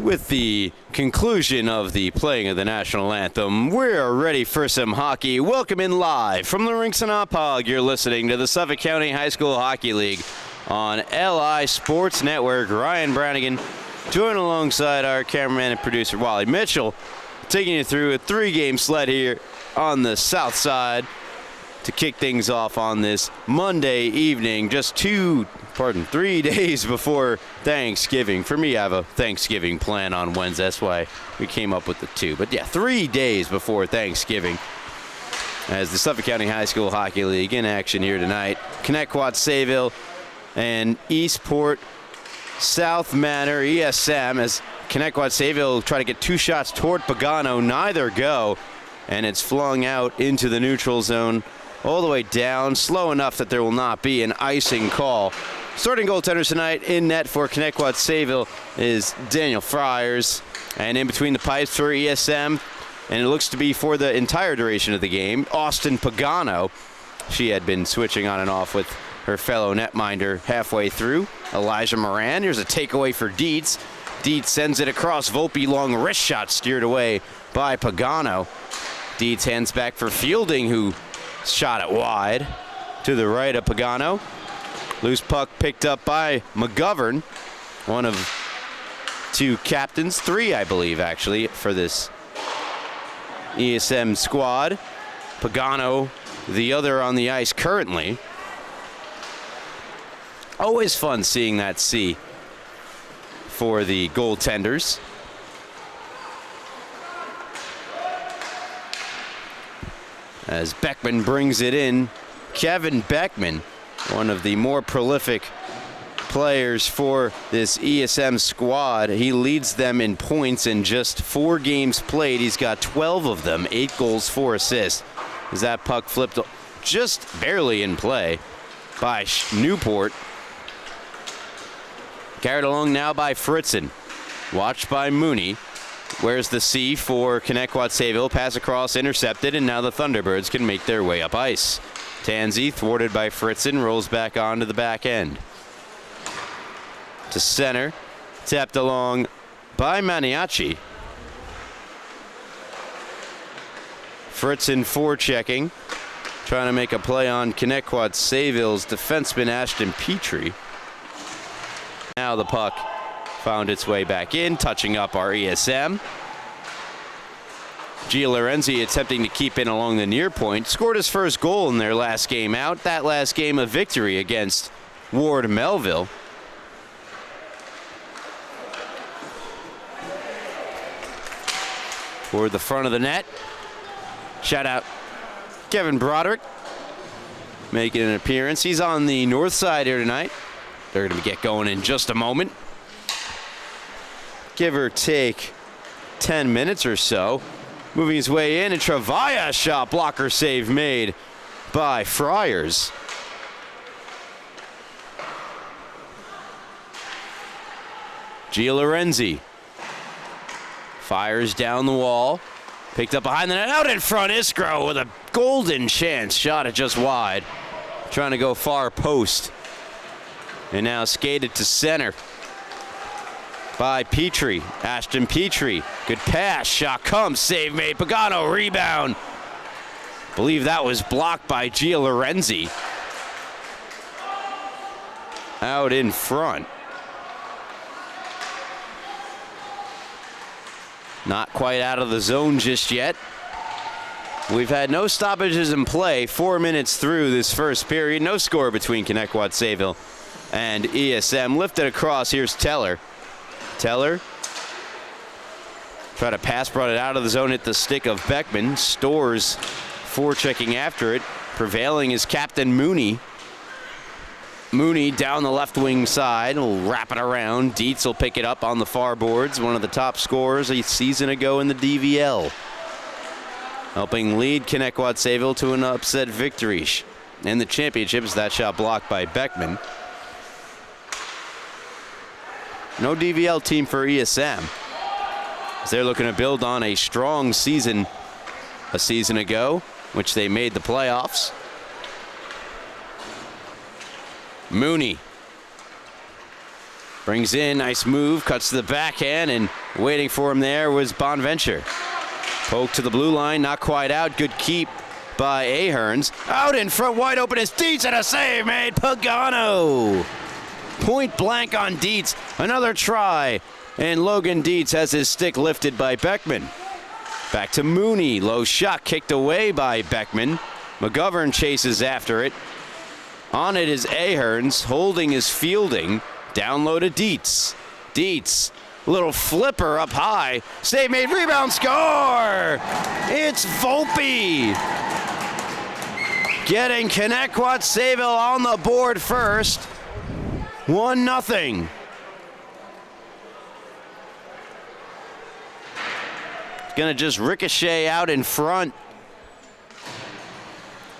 With the conclusion of the playing of the national anthem, we're ready for some hockey. Welcome in live from the rinks in Oppog. You're listening to the Suffolk County High School Hockey League on LI Sports Network. Ryan Brannigan joined alongside our cameraman and producer Wally Mitchell, taking you through a three-game sled here on the south side to kick things off on this Monday evening, just 3 days before Thanksgiving. For me, I have a Thanksgiving plan on Wednesday. That's why we came up with the 2. But yeah, 3 days before Thanksgiving, as the Suffolk County High School Hockey League in action here tonight. Connetquot, Sayville, and Eastport-South Manor, ESM, as Connetquot, Sayville try to get 2 shots toward Pagano. Neither go, and it's flung out into the neutral zone all the way down, slow enough that there will not be an icing call. Starting goaltenders tonight in net for Connetquot Sayville is Daniel Friars, and in between the pipes for ESM, and it looks to be for the entire duration of the game, Austin Pagano. She had been switching on and off with her fellow netminder halfway through. Elijah Moran, here's a takeaway for Dietz. Dietz sends it across. Volpe, long wrist shot steered away by Pagano. Dietz hands back for Fielding, who shot it wide to the right of Pagano. Loose puck picked up by McGovern, one of 2 captains, 3 I believe actually, for this ESM squad. Pagano, the other on the ice currently. Always fun seeing that C for the goaltenders. As Beckman brings it in, Kevin Beckman, one of the more prolific players for this ESM squad. He leads them in points in just 4 games played. He's got 12 of them, 8 goals, 4 assists. As that puck flipped just barely in play by Newport. Carried along now by Fritzen. Watched by Mooney. Where's the C for Connetquot Sayville? Pass across, intercepted, and now the Thunderbirds can make their way up ice. Tanzi, thwarted by Fritzen, rolls back onto the back end. To center, tapped along by Maniaci. Fritzen forechecking, trying to make a play on Connetquot Sayville's defenseman Ashton Petrie. Now the puck found its way back in, touching up our ESM. Gia Lorenzi attempting to keep in along the near point. Scored his first goal in their last game out. That last game a victory against Ward Melville. Toward the front of the net. Shout out Kevin Broderick making an appearance. He's on the north side here tonight. They're going to get going in just a moment. Give or take 10 minutes or so. Moving his way in, and Travaia shot blocker save made by Friars. Gia Lorenzi fires down the wall. Picked up behind the net, out in front, Iskro with a golden chance. Shot it just wide. Trying to go far post. And now skated to center by Petrie. Ashton Petrie. Good pass. Shot comes. Save made. Pagano rebound. Believe that was blocked by Gia Lorenzi. Out in front. Not quite out of the zone just yet. We've had no stoppages in play. 4 minutes through this first period. No score between Connetquot Sayville and ESM. Lifted across. Here's Teller. Teller tried to pass, brought it out of the zone, hit the stick of Beckman. Stores forechecking after it. Prevailing is Captain Mooney. Mooney down the left wing side will wrap it around. Dietz will pick it up on the far boards. One of the top scorers a season ago in the DVL. Helping lead Connetquot Sayville to an upset victory in the championships. That shot blocked by Beckman. No DVL team for ESM, as they're looking to build on a strong season a season ago, which they made the playoffs. Mooney brings in, nice move, cuts to the backhand, and Waiting for him there was Bonventure. Poke to the blue line, not quite out. Good keep by Ahearns. Out in front, wide open is Dietz, and a save made. Pagano. Point blank on Dietz. Another try, and Logan Dietz has his stick lifted by Beckman. Back to Mooney. Low shot kicked away by Beckman. McGovern chases after it. On it is Ahearns, holding his fielding. Down low to Dietz. Dietz, little flipper up high. Save made, rebound, score! It's Volpe. Getting Connetquot Sayville on the board first. 1-0. Gonna just ricochet out in front.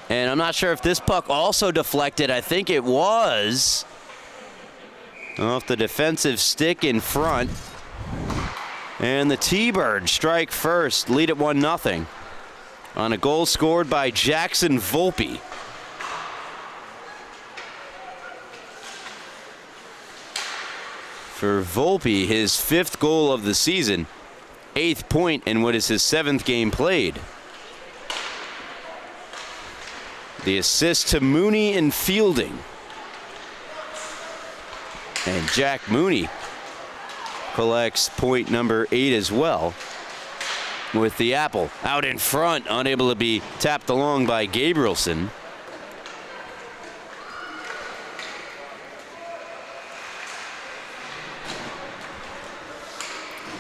And I'm not sure if this puck also deflected. I think it was. Off the defensive stick in front. And the T-Birds strike first, lead at 1-0 on a goal scored by Jackson Volpe. For Volpe, his 5th goal of the season, 8th point in what is his 7th game played. The assist to Mooney in fielding. And Jack Mooney collects point number 8 as well. With the apple out in front, unable to be tapped along by Gabrielson.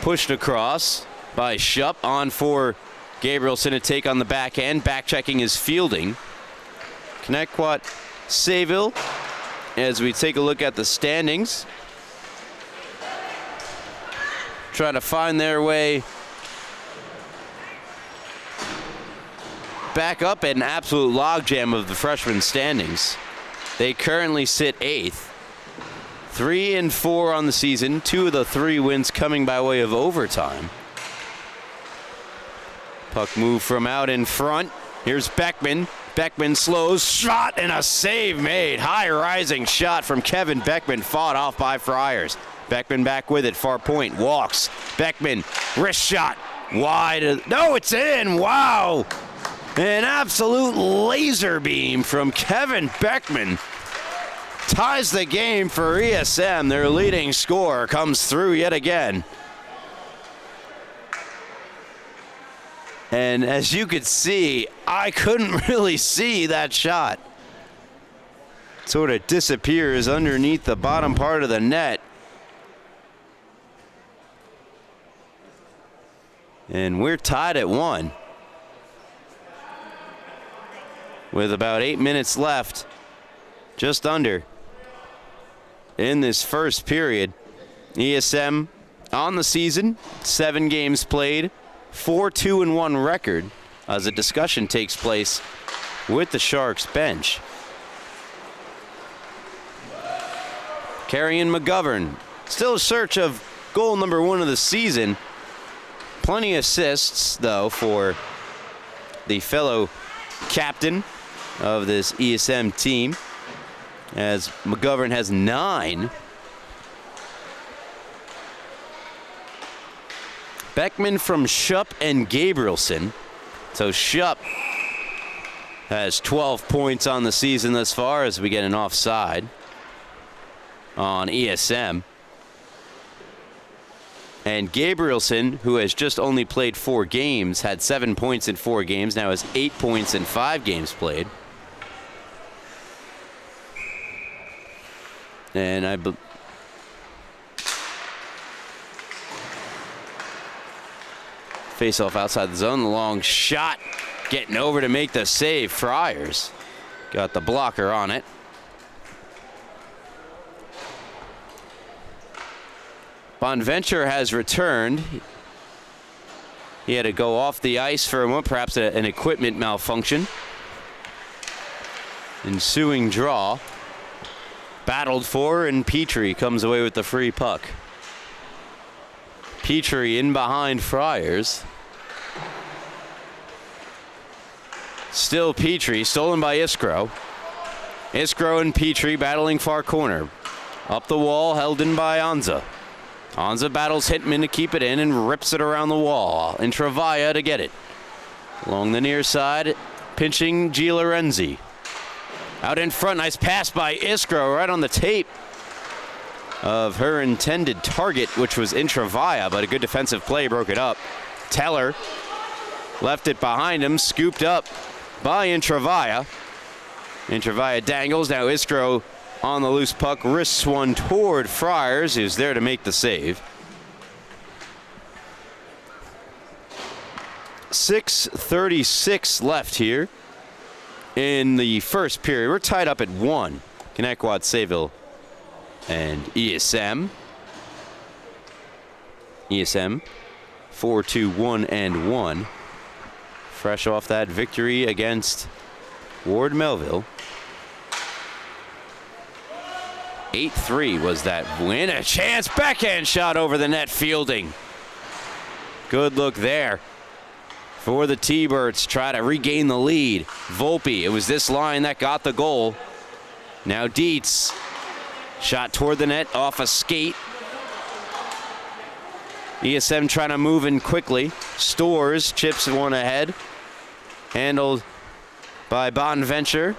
Pushed across by Shupp, on for Gabrielson to take on the backhand, back checking his fielding. Connetquot Sayville, as we take a look at the standings, trying to find their way back up at an absolute logjam of the freshman standings. They currently sit 8th. 3-4 on the season, 2 of the 3 wins coming by way of overtime. Puck move from out in front. Here's Beckman. Beckman slows, shot, and a save made. High rising shot from Kevin Beckman, fought off by Friars. Beckman back with it, far point, walks. Beckman, wrist shot, wide. No, it's in, wow. An absolute laser beam from Kevin Beckman. Ties the game for ESM. Their leading scorer comes through yet again. And as you could see, I couldn't really see that shot. Sort of disappears underneath the bottom part of the net. And we're tied at 1. With about 8 minutes left, just under, in this first period. ESM on the season, 7 games played, 4-2-1 record, as a discussion takes place with the Sharks bench. Carrion McGovern, still in search of goal number 1 of the season. Plenty of assists, though, for the fellow captain of this ESM team, as McGovern has 9. Beckman from Shupp and Gabrielson. So Shupp has 12 points on the season thus far, as we get an offside on ESM. And Gabrielson, who has just only played 4 games, had 7 points in 4 games, now has 8 points in 5 games played. And face off outside the zone, the long shot, getting over to make the save. Friars got the blocker on it. Bonventure has returned. He had to go off the ice for a moment, perhaps an equipment malfunction. Ensuing draw. Battled for, and Petrie comes away with the free puck. Petrie in behind Friars. Still Petrie, stolen by Iskro. Iskro and Petrie battling far corner. Up the wall, held in by Anza. Anza battles Hitman to keep it in and rips it around the wall. Intravaya to get it. Along the near side, pinching G. Lorenzi. Out in front, nice pass by Iskra right on the tape of her intended target, which was Intravaya, but a good defensive play broke it up. Teller left it behind him, scooped up by Intravaya. Intravaya dangles, now Iskra on the loose puck, wrists one toward Friars, who's there to make the save. 6:36 left here in the first period. We're tied up at 1. Connetquot, Sayville, and ESM. ESM 4-2-1-1. Fresh off that victory against Ward Melville. 8-3 was that win. A chance, backhand shot over the net, Fielding. Good look there for the T-Birds, try to regain the lead. Volpe, it was this line that got the goal. Now Dietz, shot toward the net off a skate. ESM trying to move in quickly. Stores chips one ahead. Handled by Bonaventure,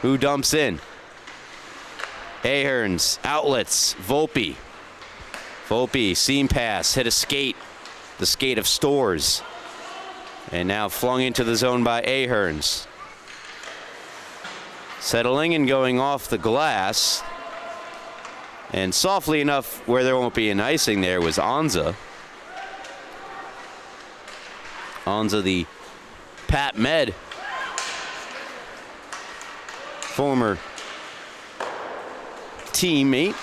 who dumps in. Aherns, outlets, Volpe. Volpe, seam pass, hit a skate. The skate of Stores. And now flung into the zone by Aherns. Settling and going off the glass. And softly enough, where there won't be an icing there, was Anza. Anza, the Pat Med former teammate,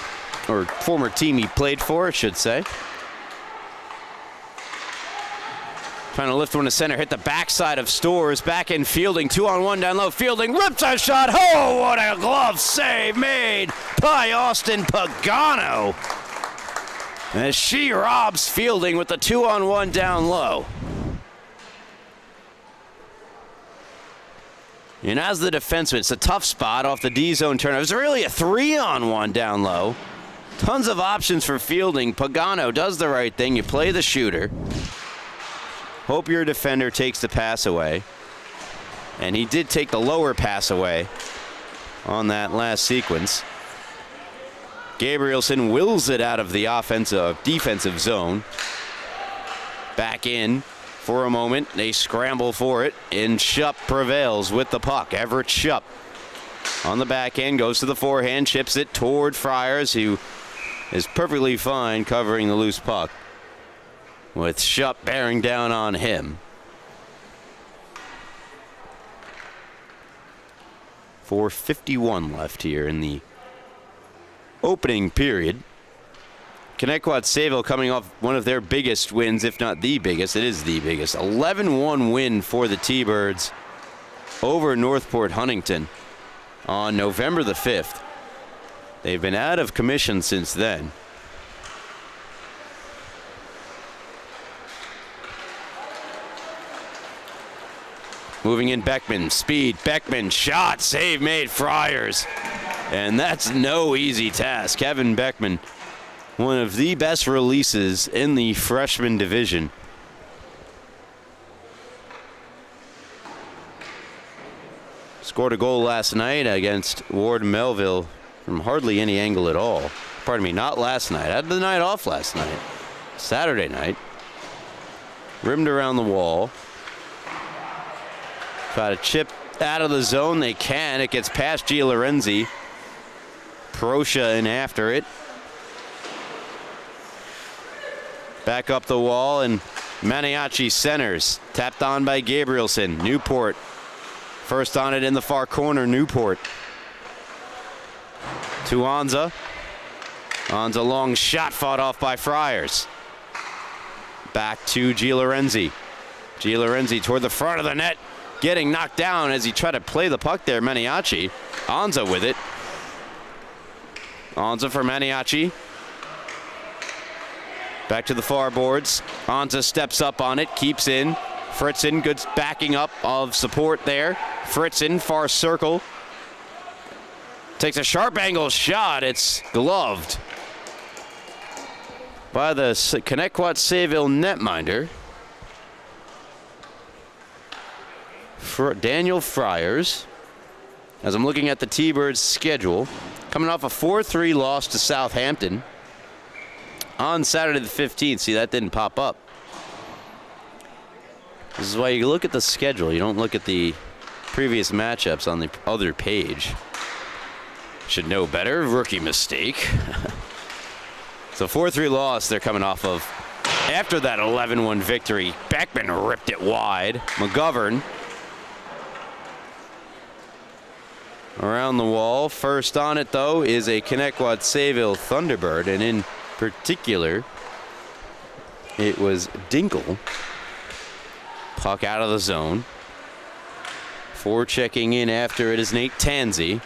or former team he played for, I should say. Trying to lift one to center, hit the backside of Stores, back in Fielding, 2-on-1 down low. Fielding rips a shot. Oh, what a glove save made by Austin Pagano, as she robs Fielding with the 2-on-1 down low. And as the defenseman, it's a tough spot off the D-zone turnover. It's really a 3-on-1 down low. Tons of options for Fielding. Pagano does the right thing. You play the shooter. Hope your defender takes the pass away. And he did take the lower pass away on that last sequence. Gabrielson wills it out of the defensive zone. Back in for a moment. They scramble for it, and Shupp prevails with the puck. Everett Shupp on the back end, goes to the forehand, chips it toward Friars, who is perfectly fine covering the loose puck, with Shupp bearing down on him. 4:51 left here in the opening period. Connetquot Sayville coming off one of their biggest wins, if not the biggest. It is the biggest. 11-1 win for the T-Birds over Northport Huntington on November the 5th. They've been out of commission since then. Moving in Beckman, speed, Beckman, shot, save made, Friars. And that's no easy task. Kevin Beckman, one of the best releases in the freshman division. Scored a goal last night against Ward Melville from hardly any angle at all. Pardon me, not last night. I had the night off last night. Saturday night. Rimmed around the wall. Try to chip out of the zone. They can. It gets past G. Lorenzi. Proscia in after it. Back up the wall, and Maniaci centers. Tapped on by Gabrielson. Newport first on it in the far corner. Newport to Anza. Anza long shot fought off by Friars. Back to G. Lorenzi. G. Lorenzi toward the front of the net. Getting knocked down as he tried to play the puck there. Maniaci. Anza with it. Anza for Maniaci. Back to the far boards. Anza steps up on it, keeps in. Fritzen, good backing up of support there. Fritzen, far circle. Takes a sharp angle shot. It's gloved by the Connetquot Sayville netminder, Daniel Friars. As I'm looking at the T-Birds' schedule, coming off a 4-3 loss to Southampton on Saturday the 15th. See, that didn't pop up. This is why you look at the schedule. You don't look at the previous matchups on the other page. Should know better. Rookie mistake. So 4-3 loss they're coming off of. After that 11-1 victory, Beckman ripped it wide. McGovern around the wall. First on it, though, is a Connetquot Sayville Thunderbird, and in particular, it was Dinkle. Puck out of the zone. Forechecking in after it is Nate Tansey.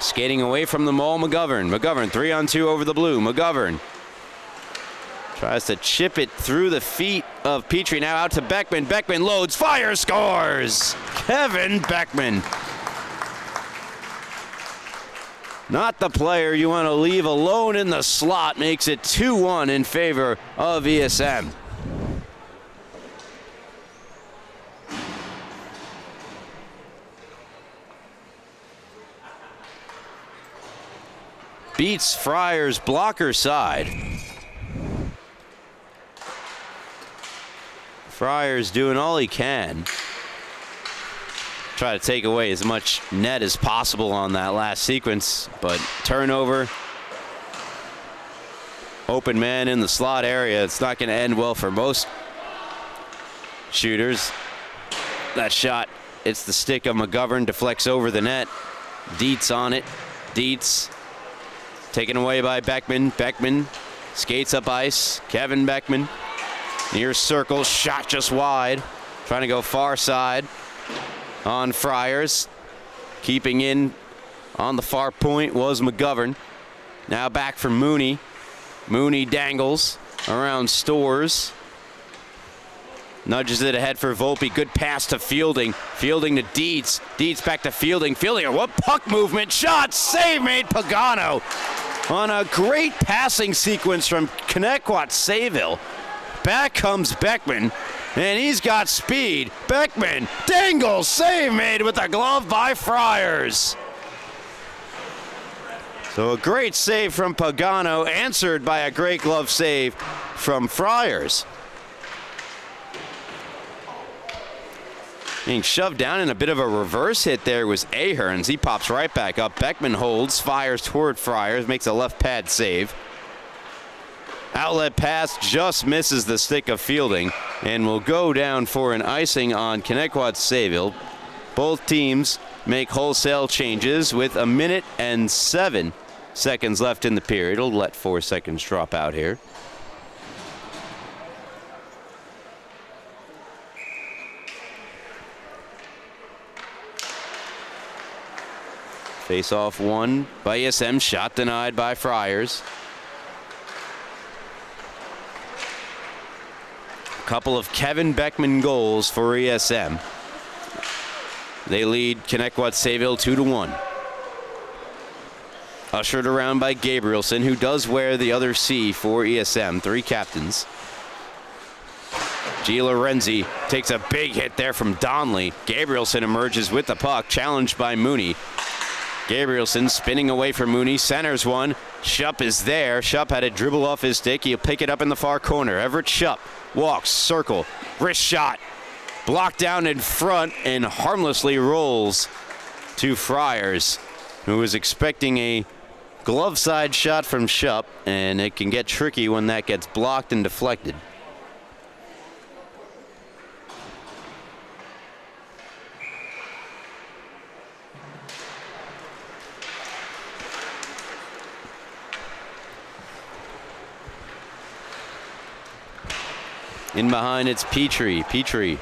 Skating away from the maul, McGovern. McGovern 3-on-2 over the blue. McGovern tries to chip it through the feet of Petrie. Now out to Beckman. Beckman loads, fires, scores! Kevin Beckman. Not the player you want to leave alone in the slot. Makes it 2-1 in favor of ESM. Beats Friars' blocker side. Friars doing all he can. Try to take away as much net as possible on that last sequence, but turnover. Open man in the slot area. It's not going to end well for most shooters. That shot, it's the stick of McGovern, deflects over the net. Dietz on it. Dietz taken away by Beckman. Beckman skates up ice. Kevin Beckman near circle, shot just wide. Trying to go far side on Friars. Keeping in on the far point was McGovern. Now back for Mooney. Mooney dangles around Stores. Nudges it ahead for Volpe. Good pass to Fielding. Fielding to Dietz. Dietz back to Fielding. Fielding, what puck movement. Shot, save made Pagano. On a great passing sequence from Connetquot Sayville. Back comes Beckman, and he's got speed. Beckman, dangles, save made with a glove by Friars. So a great save from Pagano, answered by a great glove save from Friars. Being shoved down in a bit of a reverse hit there was Ahearns. He pops right back up. Beckman holds, fires toward Friars, makes a left pad save. Outlet pass just misses the stick of Fielding and will go down for an icing on Connetquot Sayville. Both teams make wholesale changes with 1 minute and 7 seconds left in the period. It'll let 4 seconds drop out here. Face-off won by ESM, shot denied by Friars. A couple of Kevin Beckman goals for ESM. They lead Connetquot Sayville 2-1. Ushered around by Gabrielson, who does wear the other C for ESM, 3 captains. G. Lorenzi takes a big hit there from Donnelly. Gabrielson emerges with the puck, challenged by Mooney. Gabrielson spinning away from Mooney, centers one. Shupp is there. Shupp had a dribble off his stick. He'll pick it up in the far corner. Everett Shupp walks, circle, wrist shot. Blocked down in front and harmlessly rolls to Friars, who was expecting a glove side shot from Shupp, and it can get tricky when that gets blocked and deflected. In behind, it's Petrie. Petrie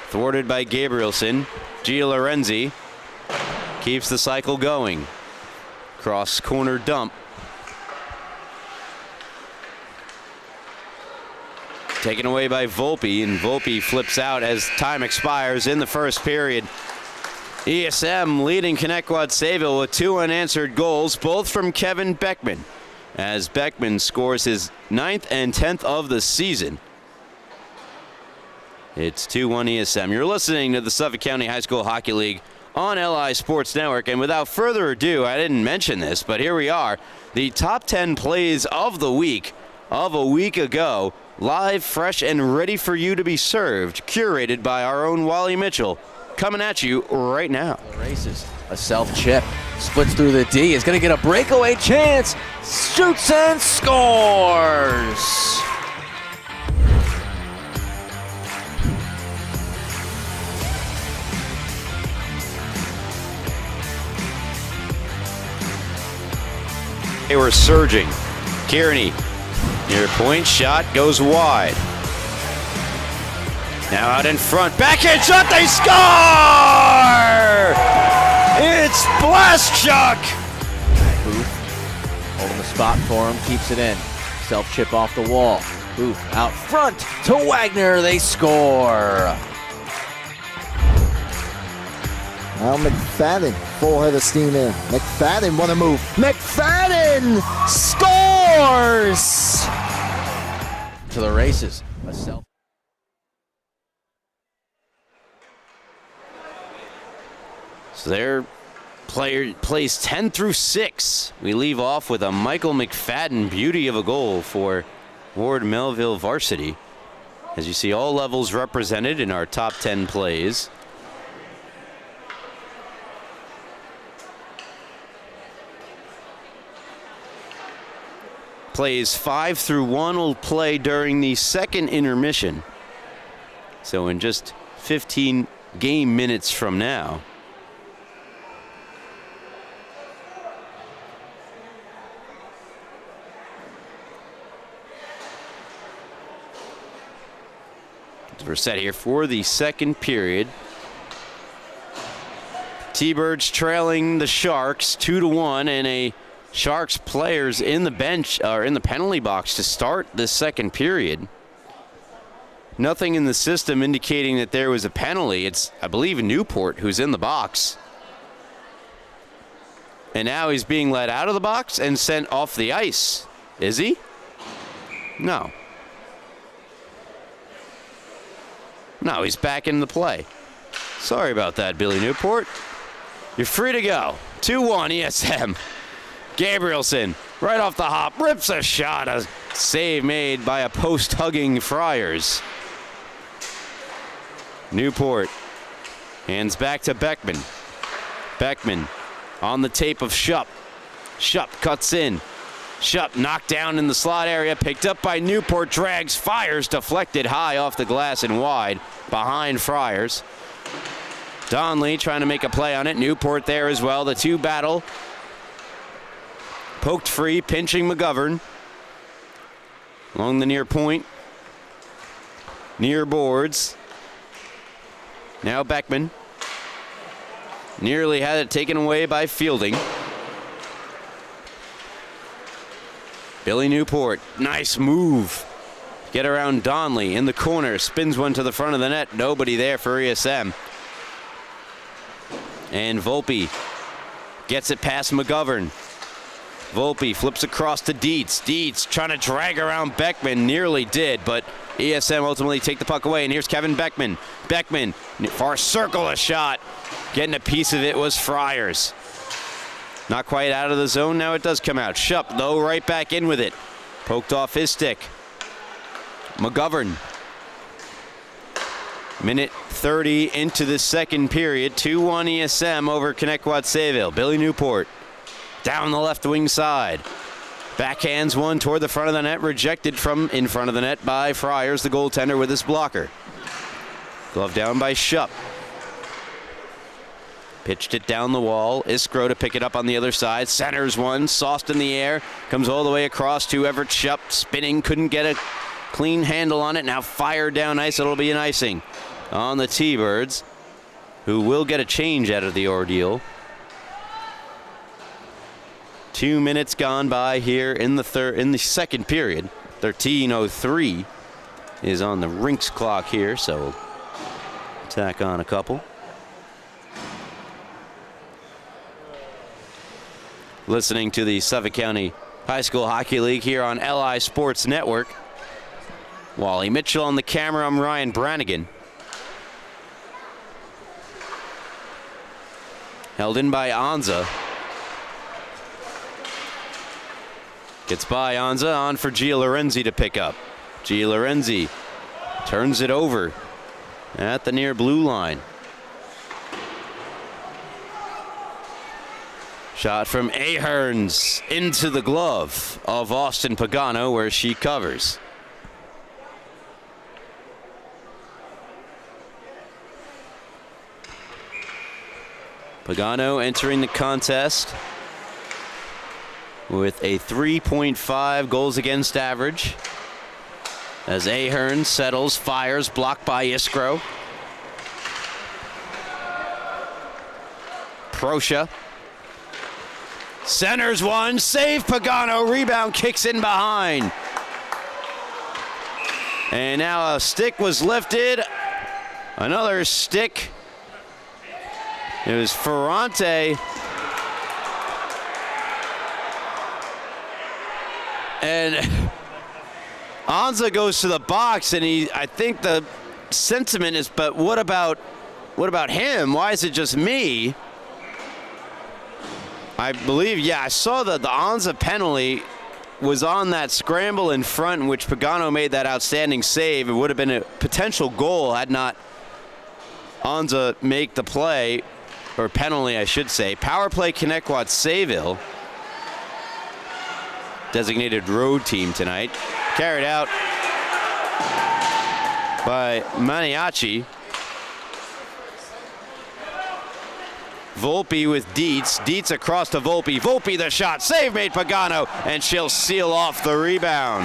thwarted by Gabrielson. G. Lorenzi keeps the cycle going. Cross corner dump. Taken away by Volpe, and Volpe flips out as time expires in the first period. ESM leading Connetquot Sayville with 2 unanswered goals, both from Kevin Beckman. as Beckman scores his 9th and 10th of the season. It's 2-1 ESM. You're listening to the Suffolk County High School Hockey League on LI Sports Network. And without further ado, I didn't mention this, but here we are. The top 10 plays of the week of a week ago. Live, fresh, and ready for you to be served. Curated by our own Wally Mitchell. Coming at you right now. Races. A self-chip. Splits through the D. Is going to get a breakaway chance. Shoots and scores. They were surging. Kearney, near point, shot goes wide. Now out in front, backhand shot, they score! It's Blashchuk! Booth holding the spot for him, keeps it in. Self-chip off the wall. Booth out front to Wagner, they score. Now McFadden, full head of steam in. McFadden want to move. McFadden scores! To the races. A self. So their player plays 10 through 6. We leave off with a Michael McFadden beauty of a goal for Ward Melville varsity. As you see, all levels represented in our top 10 plays. Plays 5 through 1 will play during the second intermission. So in just 15 game minutes from now. We're set here for the second period. T-Birds trailing the Sharks 2-1, and a Sharks players in the bench or in the penalty box to start the second period. Nothing in the system indicating that there was a penalty. It's, I believe, Newport who's in the box. And now he's being let out of the box and sent off the ice. Is he? No. No, he's back in the play. Sorry about that, Billy Newport. You're free to go. 2-1 ESM. Gabrielson, right off the hop, rips a shot. A save made by a post-hugging Friars. Newport hands back to Beckman. Beckman on the tape of Shupp. Shupp cuts in. Shupp knocked down in the slot area, picked up by Newport, drags, fires, deflected high off the glass and wide behind Friars. Donley trying to make a play on it. Newport there as well. The two battle. Poked free, pinching McGovern. Along the near point. Near boards. Now Beckman. Nearly had it taken away by Fielding. Billy Newport, nice move. Get around Donley in the corner, spins one to the front of the net. Nobody there for ESM. And Volpe gets it past McGovern. Volpe flips across to Dietz. Dietz trying to drag around Beckman, nearly did, but ESM ultimately take the puck away. And here's Kevin Beckman. Beckman, far circle a shot. Getting a piece of it was Friars. Not quite out of the zone, now it does come out. Shupp, though, right back in with it. Poked off his stick. McGovern. Minute 30 into the second period. 2-1 ESM over Connetquot Sayville. Billy Newport down the left wing side. Backhands one toward the front of the net, rejected from in front of the net by Friars, the goaltender with his blocker. Glove down by Shupp. Pitched it down the wall. Iskro to pick it up on the other side. Centers one, sauced in the air. Comes all the way across to Everett Shupp. Spinning, couldn't get a clean handle on it. Now fired down ice. It'll be an icing on the T-Birds, who will get a change out of the ordeal. 2 minutes gone by here in the second period. 13:03 is on the rinks clock here, so we'll tack on a couple. Listening to the Suffolk County High School Hockey League here on LI Sports Network. Wally Mitchell on the camera. I'm Ryan Brannigan. Held in by Anza. Gets by Anza, on for Gialorenzi to pick up. Gialorenzi turns it over at the near blue line. Shot from Ahearns into the glove of Austin Pagano, where she covers. Pagano entering the contest with a 3.5 goals against average. As Ahearns settles, fires, blocked by Iskro. Proscia centers one, save Pagano, rebound, kicks in behind. And now a stick was lifted. Another stick. It was Ferrante. And Anza goes to the box, and I think the sentiment is, but what about him? Why is it just me? I believe, yeah, I saw that the Anza penalty was on that scramble in front in which Pagano made that outstanding save. It would have been a potential goal had not Anza make the play, or penalty, I should say. Power play Connetquot Sayville. Designated road team tonight. Carried out by Maniaci. Volpe with Dietz. Dietz across to Volpe. Volpe the shot. Save made Pagano, and she'll seal off the rebound.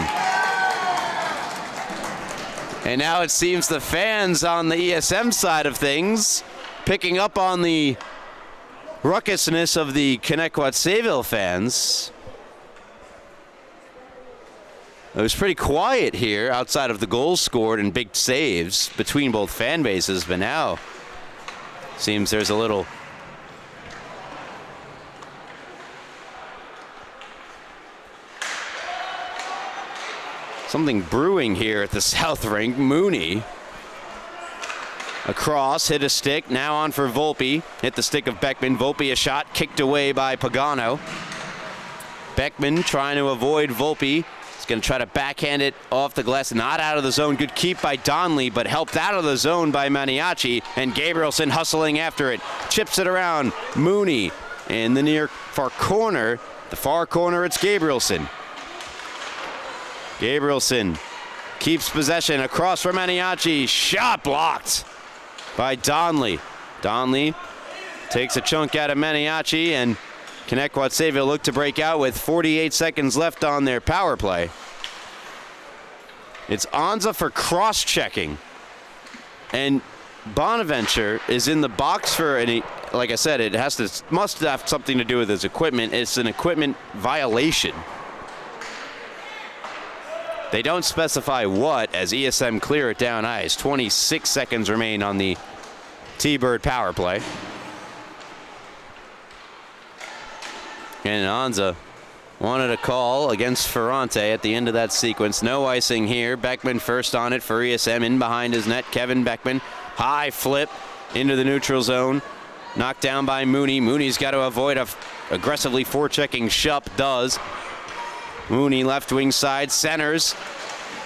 And now it seems the fans on the ESM side of things picking up on the ruckusness of the Connetquot Sayville fans. It was pretty quiet here outside of the goals scored and big saves between both fan bases, but now seems there's a little something brewing here at the South Rink. Mooney across, hit a stick, now on for Volpe. Hit the stick of Beckman. Volpe a shot, kicked away by Pagano. Beckman trying to avoid Volpe. He's going to try to backhand it off the glass. Not out of the zone. Good keep by Donnelly, but helped out of the zone by Maniaci. And Gabrielson hustling after it. Chips it around. Mooney in the near far corner. The far corner, it's Gabrielson. Gabrielson keeps possession across for Maniaci. Shot blocked by Donnelly. Donnelly takes a chunk out of Maniaci, and Connetquot Sayville look to break out with 48 seconds left on their power play. It's Anza for cross-checking. And Bonaventure is in the box for any, like I said, it must have something to do with his equipment. It's an equipment violation. They don't specify what as ESM clear it down ice. 26 seconds remain on the T-Bird power play. And Anza wanted a call against Ferrante at the end of that sequence. No icing here. Beckman first on it for ESM. In behind his net, Kevin Beckman. High flip into the neutral zone. Knocked down by Mooney. Mooney's got to avoid a aggressively forechecking Shupp. Does. Mooney left wing side, centers,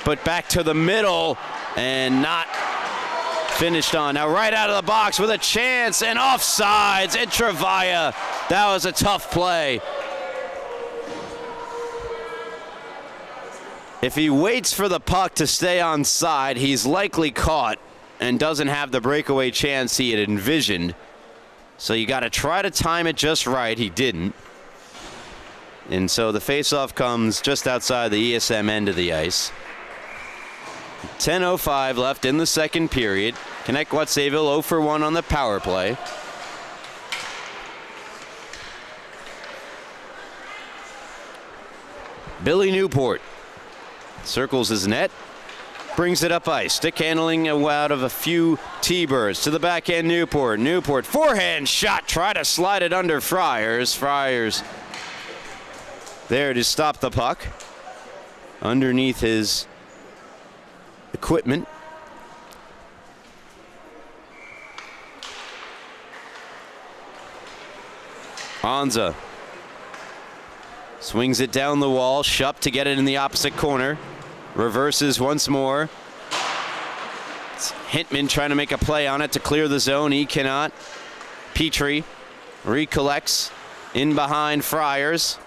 but back to the middle and not finished on. Now right out of the box with a chance and offsides. Intravia. That was a tough play. If he waits for the puck to stay on side, he's likely caught and doesn't have the breakaway chance he had envisioned. So you got to try to time it just right. He didn't. And so the faceoff comes just outside the ESM end of the ice. 10:05 left in the second period. Connetquot Sayville 0 for 1 on the power play. Billy Newport circles his net, brings it up ice. Stick handling out of a few T-Birds to the backhand. Newport. Newport forehand shot. Try to slide it under Friars. Friars there to stop the puck underneath his equipment. Anza swings it down the wall. Shupp to get it in the opposite corner. Reverses once more. It's Hintman trying to make a play on it to clear the zone. He cannot. Petrie recollects in behind Friars.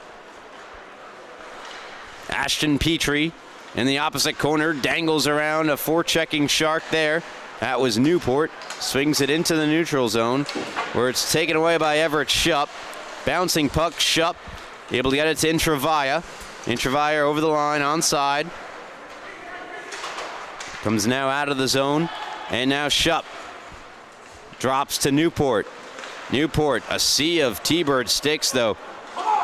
Ashton Petrie in the opposite corner, dangles around a forechecking Shark there. That was Newport. Swings it into the neutral zone where it's taken away by Everett Shupp. Bouncing puck, Shupp able to get it to Intravaya. Intravaya over the line, onside. Comes now out of the zone, and now Shupp drops to Newport. Newport, a sea of T-Bird sticks though,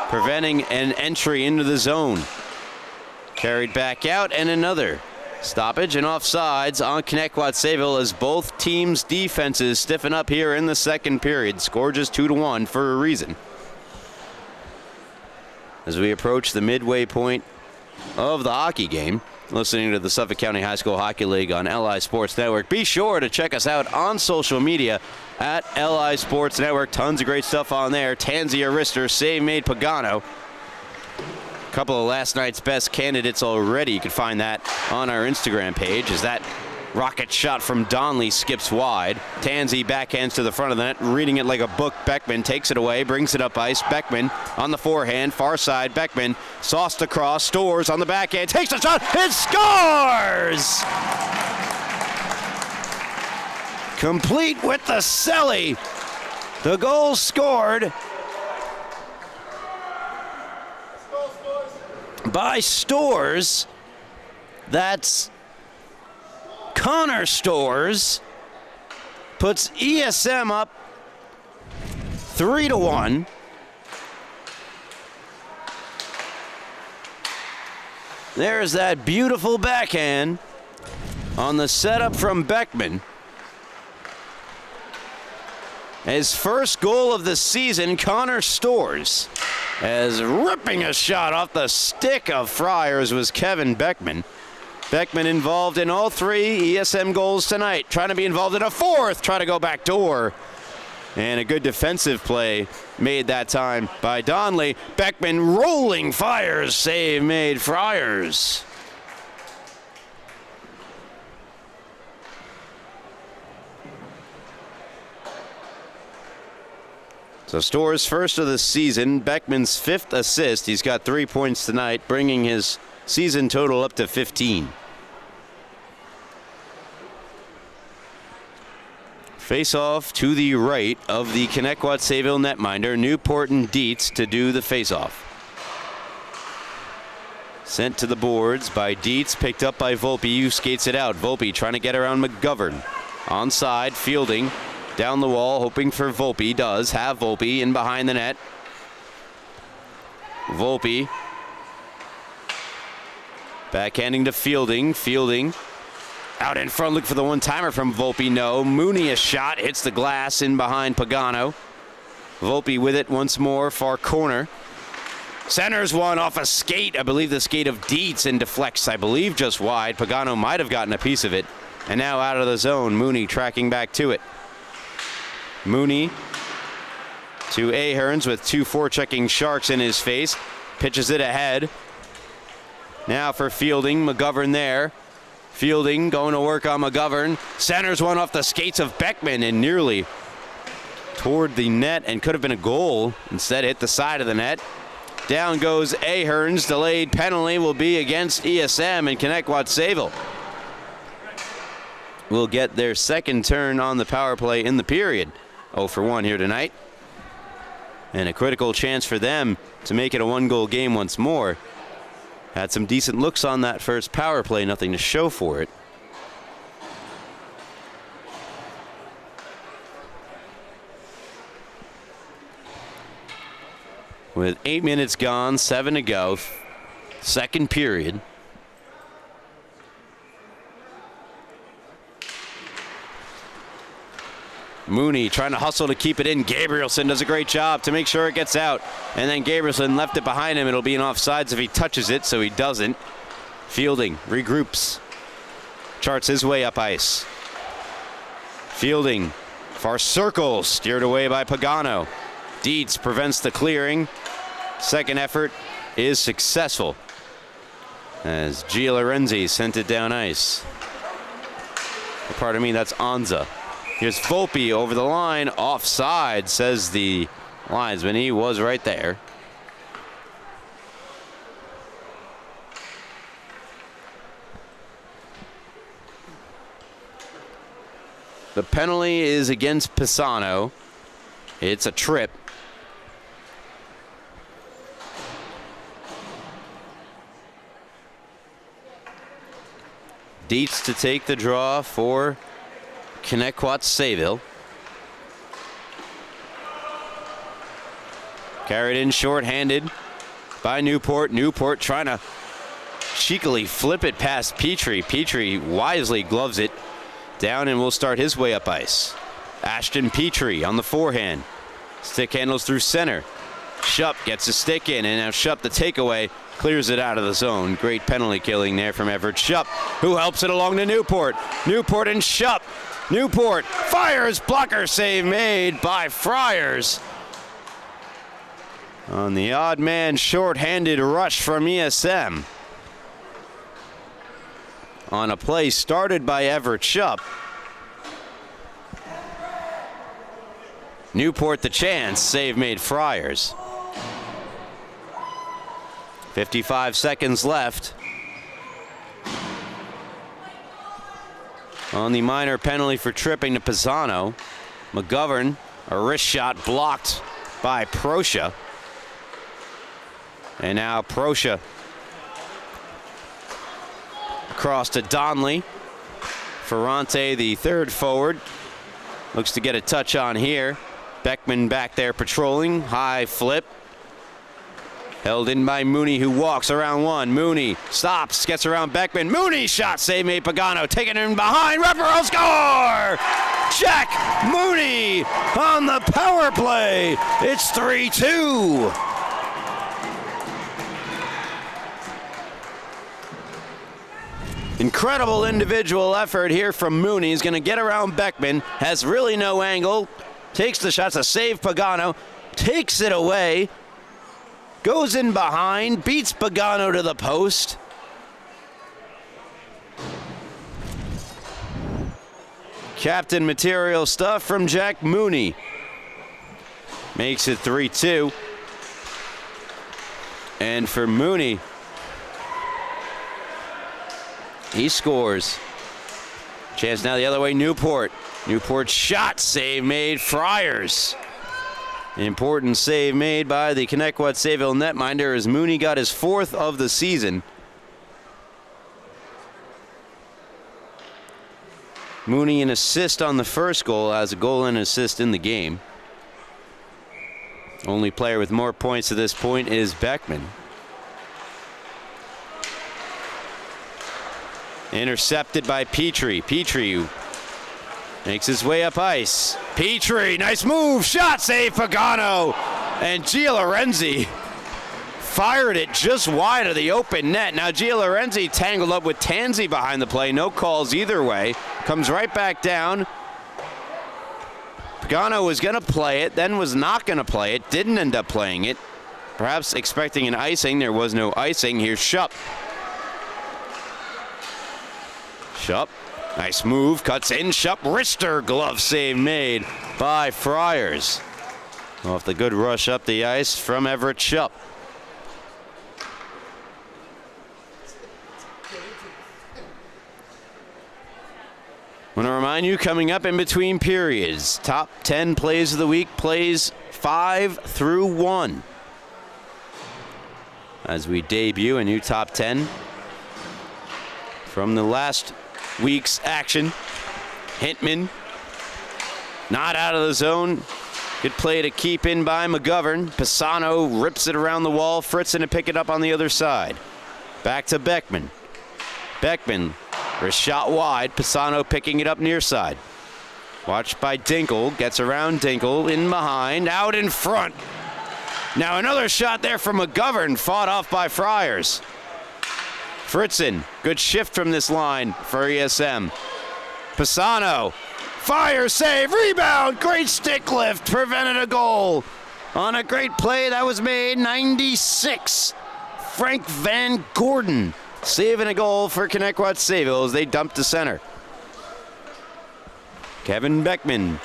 preventing an entry into the zone. Carried back out, and another stoppage and offsides on Connetquot Sayville as both teams' defenses stiffen up here in the second period. Score just 2-1 for a reason. As we approach the midway point of the hockey game, listening to the Suffolk County High School Hockey League on LI Sports Network. Be sure to check us out on social media at LI Sports Network. Tons of great stuff on there. Tansy Arister, save made Pagano. A couple of last night's best candidates already. You can find that on our Instagram page as that rocket shot from Donley skips wide. Tansy backhands to the front of the net, reading it like a book. Beckman takes it away, brings it up ice. Beckman on the forehand, far side. Beckman sauced across, Stores on the backhand, takes a shot, and scores! Complete with the celly. The goal scored by Stores. That's Connor Stores. Puts ESM up 3-1. There's that beautiful backhand on the setup from Beckman. His first goal of the season, Connor Stores, as ripping a shot off the stick of Friars was Kevin Beckman. Beckman involved in all three ESM goals tonight, trying to be involved in a fourth, try to go back door. And a good defensive play made that time by Donley. Beckman rolling fires, save made Friars. So Stores first of the season, Beckman's fifth assist. He's got 3 points tonight, bringing his season total up to 15. Face-off to the right of the Connetquot Sayville netminder. Newport and Dietz to do the face-off. Sent to the boards by Dietz, picked up by Volpe, who skates it out. Volpe trying to get around McGovern. Onside, fielding. Down the wall, hoping for Volpe. Does have Volpe in behind the net. Volpe backhanding to Fielding. Fielding out in front, look for the one-timer from Volpe. No. Mooney a shot, hits the glass in behind Pagano. Volpe with it once more, far corner. Centers one off a skate, I believe the skate of Dietz, and deflects, I believe, just wide. Pagano might have gotten a piece of it. And now out of the zone, Mooney tracking back to it. Mooney to Aherns with two forechecking Sharks in his face. Pitches it ahead. Now for Fielding, McGovern there. Fielding going to work on McGovern. Centers one off the skates of Beckman and nearly toward the net and could have been a goal. Instead hit the side of the net. Down goes Aherns. Delayed penalty will be against ESM and Connetquot Sayville will get their second turn on the power play in the period. 0 for 1 here tonight. And a critical chance for them to make it a one-goal game once more. Had some decent looks on that first power play, nothing to show for it. With 8 minutes gone, 7 to go, second period. Mooney trying to hustle to keep it in. Gabrielson does a great job to make sure it gets out. And then Gabrielson left it behind him. It'll be an offsides if he touches it, so he doesn't. Fielding regroups. Charts his way up ice. Fielding, far circle, steered away by Pagano. Dietz prevents the clearing. Second effort is successful as Gia Lorenzi sent it down ice. Pardon me, that's Anza. Here's Volpe over the line, offside, says the linesman. He was right there. The penalty is against Pisano. It's a trip. Dietz to take the draw for Connetquot Sayville. Carried in shorthanded by Newport. Newport trying to cheekily flip it past Petrie. Petrie wisely gloves it down and will start his way up ice. Ashton Petrie on the forehand. Stick handles through center. Shupp gets a stick in, and now Shupp, the takeaway, clears it out of the zone. Great penalty killing there from Everett Shupp, who helps it along to Newport. Newport and Shupp. Newport fires, blocker save made by Friars. On the odd man short-handed rush from ESM. On a play started by Everett Shupp. Newport the chance, save made Friars. 55 seconds left. On the minor penalty for tripping to Pisano. McGovern, a wrist shot blocked by Proscia. And now Proscia across to Donnelly. Ferrante, the third forward, looks to get a touch on here. Beckman back there patrolling. High flip. Held in by Mooney, who walks around one. Mooney stops, gets around Beckman. Mooney shot, save made Pagano. Taking him behind. Reparo score! Jack Mooney on the power play. It's 3-2. Incredible individual effort here from Mooney. He's going to get around Beckman. Has really no angle. Takes the shots to save Pagano. Takes it away. Goes in behind. Beats Pagano to the post. Captain material stuff from Jack Mooney. Makes it 3-2. And for Mooney, he scores. Chance now the other way, Newport. Newport shot, save made, Friars. Important save made by the Connetquot Sayville netminder as Mooney got his fourth of the season. Mooney an assist on the first goal, has a goal and assist in the game. Only player with more points to this point is Beckman. Intercepted by Petrie. Petrie makes his way up ice. Petrie, nice move, shot, save Pagano. And Gia Lorenzi fired it just wide of the open net. Now Gia Lorenzi tangled up with Tanzi behind the play. No calls either way. Comes right back down. Pagano was going to play it, then was not going to play it. Didn't end up playing it. Perhaps expecting an icing. There was no icing. Here's Shupp. Shupp, nice move, cuts in. Shupp, wrister glove save made by Friars. Off the good rush up the ice from Everett Shupp. I want to remind you, coming up in between periods, top 10 plays of the week, plays 5 through 1. As we debut a new top 10 from the last week's action. Hintman not out of the zone. Good play to keep in by McGovern. Pisano rips it around the wall. Fritzen to pick it up on the other side. Back to Beckman. Beckman, a shot wide. Pisano picking it up near side. Watched by Dinkle, gets around Dinkle, in behind, out in front. Now another shot there from McGovern, fought off by Friars. Fritzen, good shift from this line for ESM. Pisano, fire, save, rebound, great stick lift, prevented a goal. On a great play that was made, 96. Frank Van Gordon saving a goal for Connetquot Sayville as they dump to center. Kevin Beckman,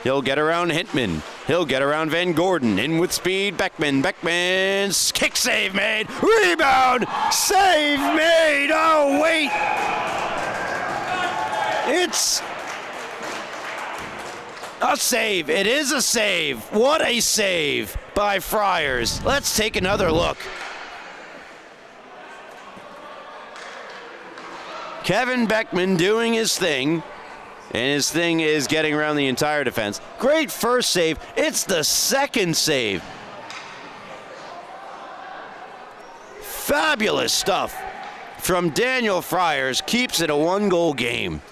he'll get around Hintman. He'll get around Van Gordon. In with speed, Beckman. Beckman's kick save made. Rebound, save made. Oh, wait. It's a save. It is a save. What a save by Friars. Let's take another look. Kevin Beckman doing his thing. And his thing is getting around the entire defense. Great first save. It's the second save. Fabulous stuff from Daniel Friars. Keeps it a 1-goal game.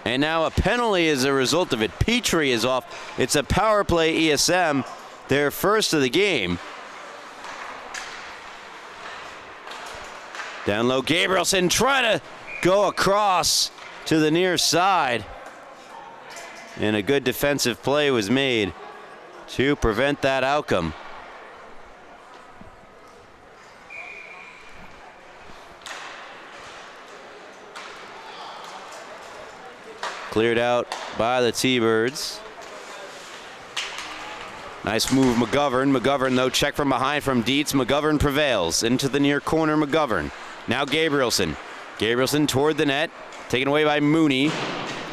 And now a penalty as a result of it. Petrie is off. It's a power play ESM, their first of the game. Down low, Gabrielson trying to go across to the near side. And a good defensive play was made to prevent that outcome. Cleared out by the T-Birds. Nice move, McGovern. McGovern, though, check from behind from Dietz. McGovern prevails into the near corner, McGovern. Now Gabrielson. Gabrielson toward the net. Taken away by Mooney.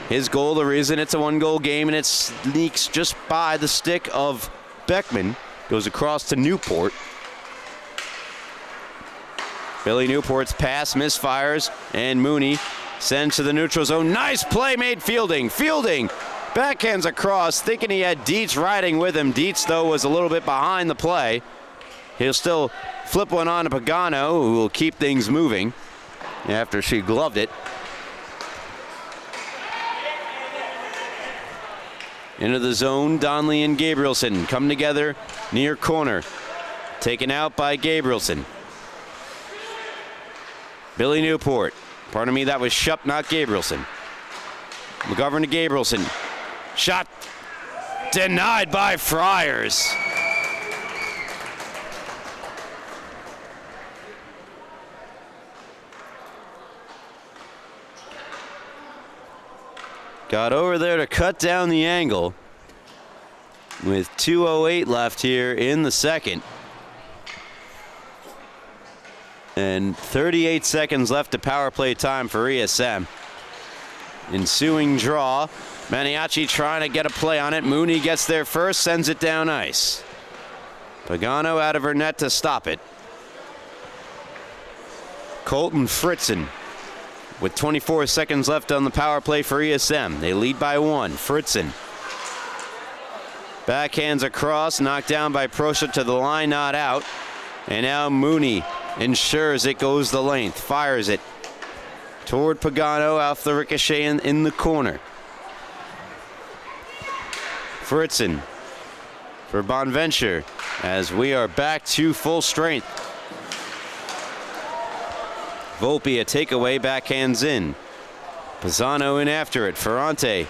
His goal, the reason it's a 1-goal game, and it sneaks just by the stick of Beckman. Goes across to Newport. Billy Newport's pass misfires, and Mooney sends to the neutral zone. Nice play made Fielding. Fielding backhands across, thinking he had Dietz riding with him. Dietz, though, was a little bit behind the play. He'll still flip one on to Pagano, who will keep things moving after she gloved it. Into the zone, Donnelly and Gabrielson come together near corner. Taken out by Gabrielson. Billy Newport. Pardon me, that was Shupp, not Gabrielson. McGovern to Gabrielson. Shot denied by Friars. Got over there to cut down the angle with 2:08 left here in the second. And 38 seconds left to power play time for ESM. Ensuing draw. Maniaci trying to get a play on it. Mooney gets there first, sends it down ice. Pagano out of her net to stop it. Colton Fritzen with 24 seconds left on the power play for ESM. They lead by 1. Fritzen. Backhands across, knocked down by Prosha to the line, not out. And now Mooney ensures it goes the length, fires it toward Pagano off the ricochet in the corner. Fritzen for Bonventure as we are back to full strength. Volpe a takeaway, backhands in. Pisano in after it. Ferrante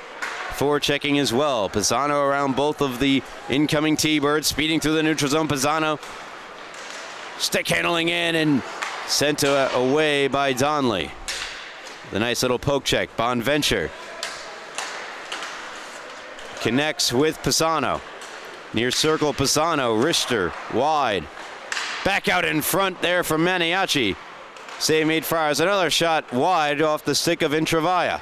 forechecking as well. Pisano around both of the incoming T-Birds, speeding through the neutral zone. Pisano stick handling in and sent away by Donnelly. The nice little poke check. Bonventure connects with Pisano. Near circle, Pisano. Richter wide. Back out in front there from Maniaci. Save made Friars. Another shot wide off the stick of Intravaya.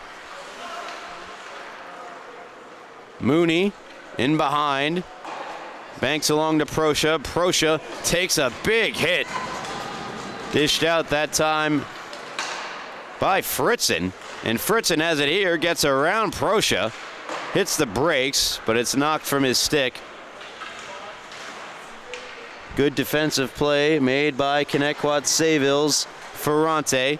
Mooney in behind. Banks along to Prosha. Prosha takes a big hit. Dished out that time by Fritzen. And Fritzen has it here. Gets around Prosha. Hits the brakes, but it's knocked from his stick. Good defensive play made by Connetquot Sayville's Ferrante.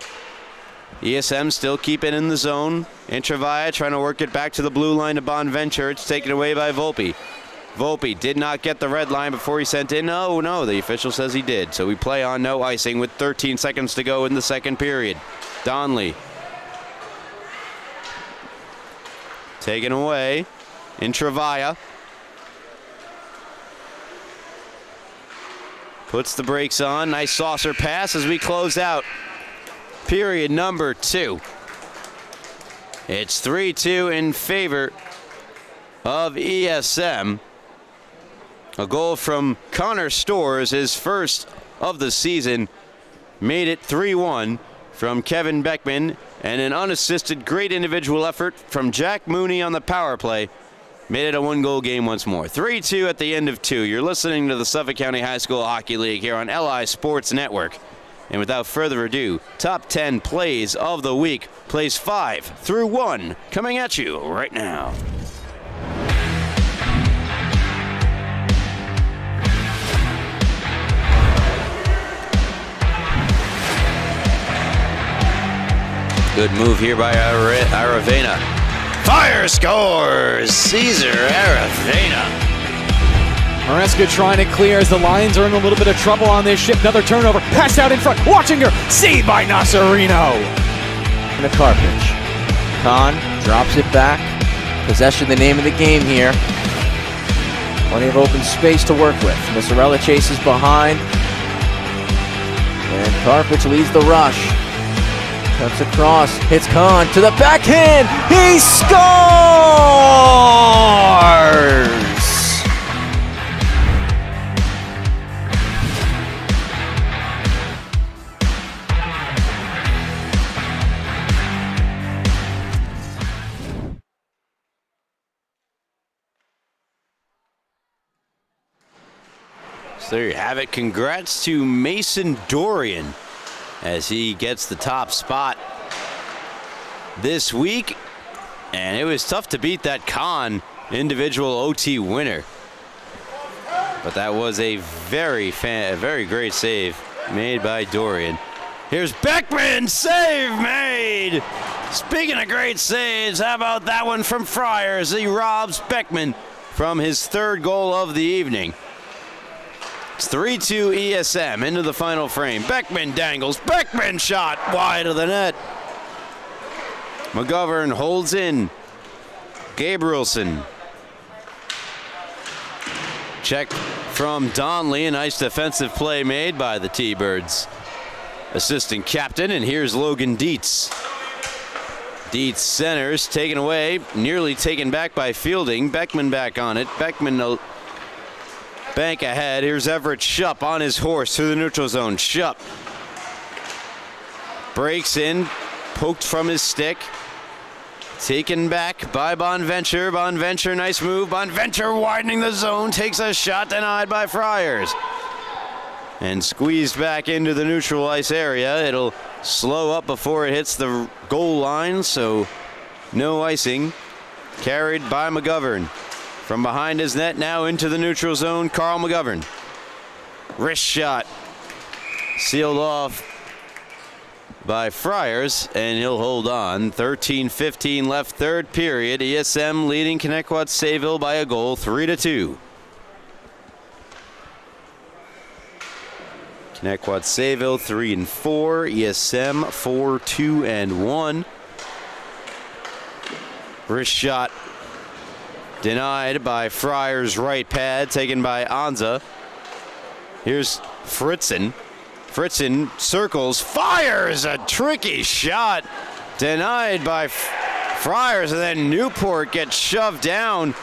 ESM still keep it in the zone. Intravia trying to work it back to the blue line to Bonventure. It's taken away by Volpe. Volpe did not get the red line before he sent in. Oh, no, the official says he did. So we play on no icing with 13 seconds to go in the second period. Donley. Taken away. Intravia. Puts the brakes on. Nice saucer pass as we close out period number 2. It's 3-2 in favor of ESM. A goal from Connor Stores, his first of the season, made it 3-1 from Kevin Beckman, and an unassisted great individual effort from Jack Mooney on the power play made it a 1-goal game once more. 3-2 at the end of 2. You're listening to the Suffolk County High School Hockey League here on LI Sports Network. And without further ado, top 10 plays of the week, plays 5 through 1, coming at you right now. Good move here by Aravena. Fire scores! Caesar Aravena. Maresca trying to clear as the Lions are in a little bit of trouble on this ship. Another turnover. Pass out in front. Watching her. Saved by Nasarino. And a Carpage. Kahn drops it back. Possession the name of the game here. Plenty of open space to work with. Massarella chases behind. And Carpage leads the rush. Cuts across. Hits Kahn to the backhand. He scores! So there you have it. Congrats to Mason Dorian as he gets the top spot this week. And it was tough to beat that Kahn individual OT winner. But that was a very great save made by Dorian. Here's Beckman, save made! Speaking of great saves, how about that one from Friars? He robs Beckman from his 3rd goal of the evening. It's 3-2 ESM into the final frame. Beckman dangles. Beckman shot wide of the net. McGovern holds in. Gabrielson. Check from Donley. A nice defensive play made by the T-Birds. Assistant captain, and here's Logan Dietz. Dietz centers, taken away, nearly taken back by Fielding. Beckman back on it. Beckman bank ahead. Here's Everett Shupp on his horse through the neutral zone. Shupp breaks in, poked from his stick. Taken back by Bonventure. Bonventure, nice move. Bonventure widening the zone, takes a shot denied by Friars. And squeezed back into the neutral ice area. It'll slow up before it hits the goal line, so no icing. Carried by McGovern. From behind his net now into the neutral zone, Carl McGovern. Wrist shot. Sealed off by Friars, and he'll hold on. 13-15 left, 3rd period. ESM leading Connetquot Sayville by a goal, 3-2. Connetquot Sayville 3-4. ESM 4-2-1. Wrist shot. Denied by Friars' right pad, taken by Anza. Here's Fritzen. Fritzen circles, fires a tricky shot. Denied by Friars, and then Newport gets shoved down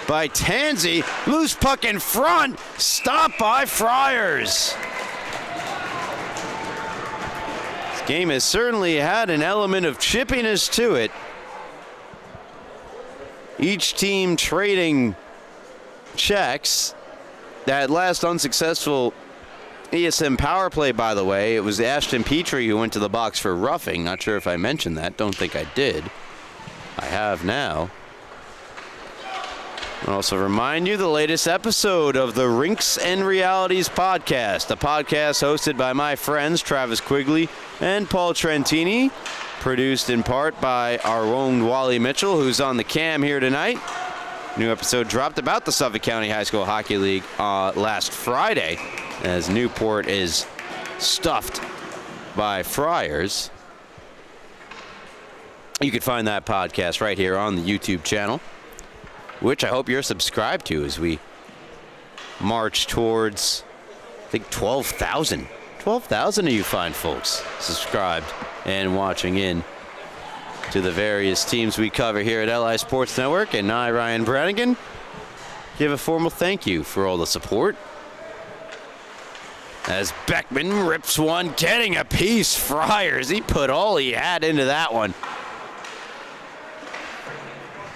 by Tansey. Loose puck in front, stopped by Friars. This game has certainly had an element of chippiness to it. Each team trading checks. That last unsuccessful ESM power play, by the way, it was Ashton Petrie who went to the box for roughing. Not sure if I mentioned that. Don't think I did. I have now. I'll also remind you the latest episode of the Rinks and Realities podcast, a podcast hosted by my friends Travis Quigley and Paul Trentini, produced in part by our own Wally Mitchell, who's on the cam here tonight. New episode dropped about the Suffolk County High School Hockey League last Friday, as Newport is stuffed by Friars. You can find that podcast right here on the YouTube channel, which I hope you're subscribed to as we march towards, I think, 12,000. 12,000 of you fine folks subscribed and watching in to the various teams we cover here at LI Sports Network. And I, Ryan Brannigan, give a formal thank you for all the support. As Beckman rips one, getting a piece. Friars, he put all he had into that one.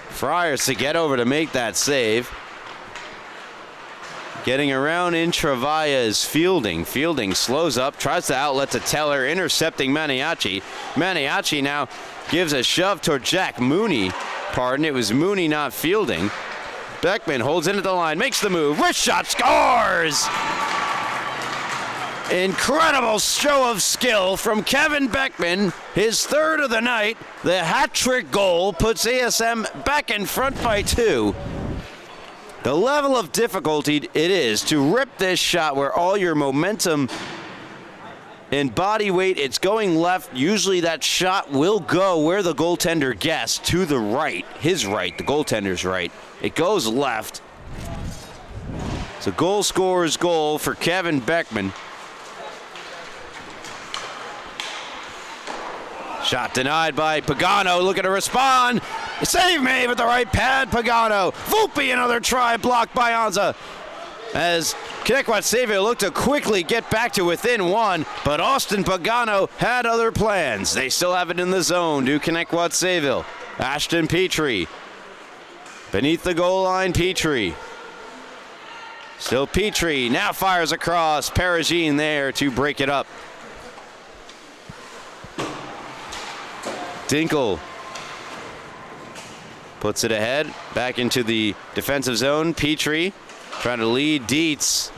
Friars to get over to make that save. Getting around in Travaia's Fielding. Fielding slows up, tries to outlet to Teller, intercepting Maniaci. Maniaci now gives a shove toward Jack Mooney. Pardon, it was Mooney, not Fielding. Beckman holds into the line, makes the move, wrist shot, scores! Incredible show of skill from Kevin Beckman, his third of the night. The hat-trick goal puts ASM back in front by 2. The level of difficulty it is to rip this shot where all your momentum and body weight, it's going left. Usually that shot will go where the goaltender guessed, to the right, his right, the goaltender's right. It goes left. It's a goal scorer's goal for Kevin Beckman. Shot denied by Pagano, looking to respond. Save made with the right pad, Pagano. Volpe, another try, blocked by Anza. As Connetquot Sayville looked to quickly get back to within 1, but Austin Pagano had other plans. They still have it in the zone, do Connetquot Sayville. Ashton Petrie. Beneath the goal line, Petrie. Still Petrie, now fires across. Perigine there to break it up. Dinkel puts it ahead, back into the defensive zone. Petrie trying to lead Dietz.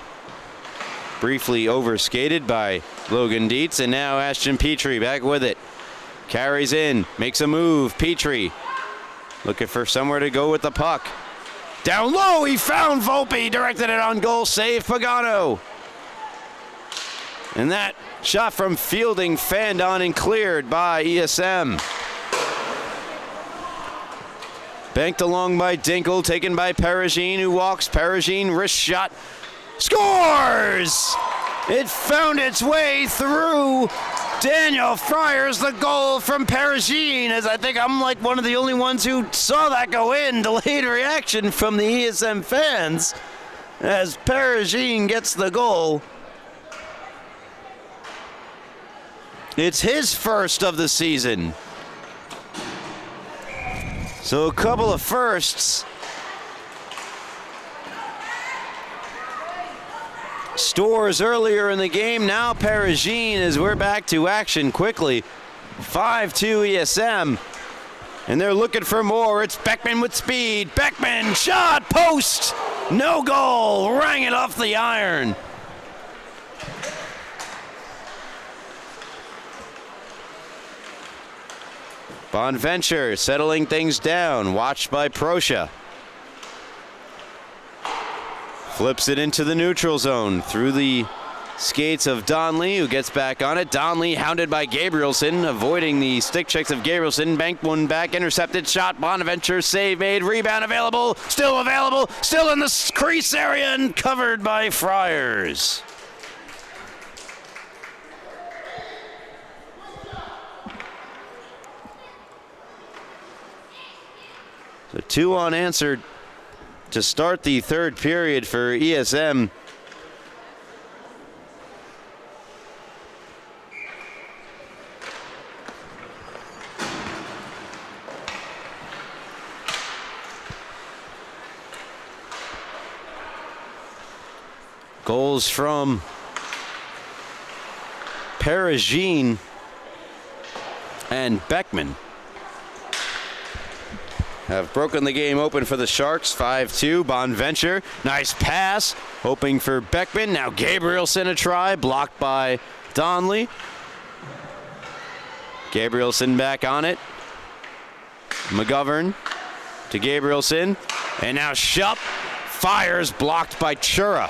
Briefly overskated by Logan Dietz, and now Ashton Petrie back with it. Carries in, makes a move. Petrie looking for somewhere to go with the puck. Down low, he found Volpe, directed it on goal, save Pagano. And that shot from Fielding fanned on and cleared by ESM. Banked along by Dinkel, taken by Perigine, who walks. Perigine, wrist shot, scores! It found its way through Daniel Friars, the goal from Perigine, as I think I'm like one of the only ones who saw that go in. Delayed reaction from the ESM fans as Perigine gets the goal. It's his first of the season. So a couple of firsts. Stores earlier in the game. Now Perigine, as we're back to action quickly. 5-2 ESM. And they're looking for more. It's Beckman with speed. Beckman, shot, post. No goal. Rang it off the iron. Bonventure settling things down, watched by Proscia. Flips it into the neutral zone through the skates of Donley, who gets back on it. Donley hounded by Gabrielson, avoiding the stick checks of Gabrielson. Banked one back, intercepted shot. Bonaventure, save made, rebound available, still in the crease area, and covered by Friars. So 2 unanswered to start the third period for ESM. Goals from Perigine and Beckman. have broken the game open for the Sharks. 5-2. Bonventure, nice pass, hoping for Beckman. Now Gabrielson a try, blocked by Donnelly. Gabrielson back on it. McGovern to Gabrielson, and now Shupp fires, blocked by Chura.